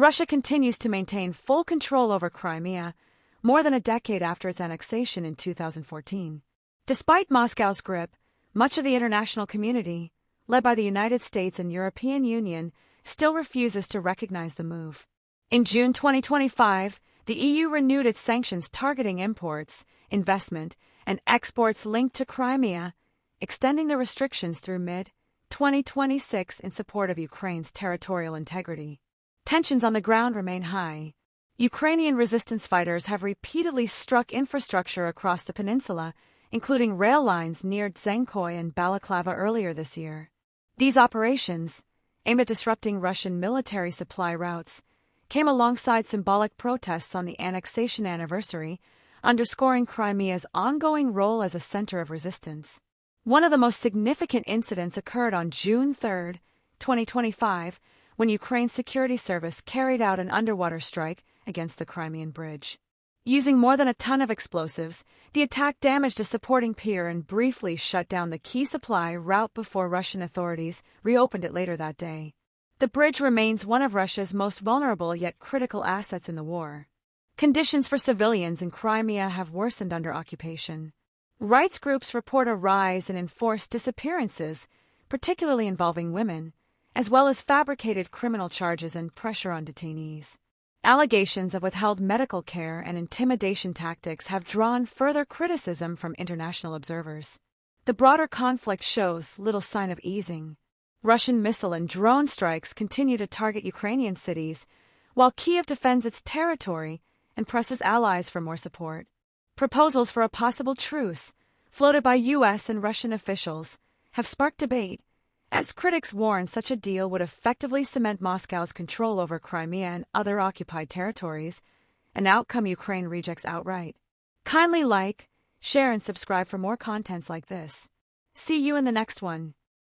Russia continues to maintain full control over Crimea, more than a decade after its annexation in 2014. Despite Moscow's grip, much of the international community, led by the United States and European Union, still refuses to recognize the move. In June 2025, the EU renewed its sanctions targeting imports, investment, and exports linked to Crimea, extending the restrictions through mid-2026 in support of Ukraine's territorial integrity. Tensions on the ground remain high. Ukrainian resistance fighters have repeatedly struck infrastructure across the peninsula, including rail lines near Dzhenkoy and Balaklava earlier this year. These operations, aimed at disrupting Russian military supply routes, came alongside symbolic protests on the annexation anniversary, underscoring Crimea's ongoing role as a center of resistance. One of the most significant incidents occurred on June 3, 2025, when Ukraine's security service carried out an underwater strike against the Crimean bridge. Using more than a ton of explosives, the attack damaged a supporting pier and briefly shut down the key supply route before Russian authorities reopened it later that day. The bridge remains one of Russia's most vulnerable yet critical assets in the war. Conditions for civilians in Crimea have worsened under occupation. Rights groups report a rise in enforced disappearances, particularly involving women, as well as fabricated criminal charges and pressure on detainees. Allegations of withheld medical care and intimidation tactics have drawn further criticism from international observers. The broader conflict shows little sign of easing. Russian missile and drone strikes continue to target Ukrainian cities, while Kyiv defends its territory and presses allies for more support. Proposals for a possible truce, floated by U.S. and Russian officials, have sparked debate, as critics warn such a deal would effectively cement Moscow's control over Crimea and other occupied territories, an outcome Ukraine rejects outright. Kindly like, share and subscribe for more contents like this. See you in the next one.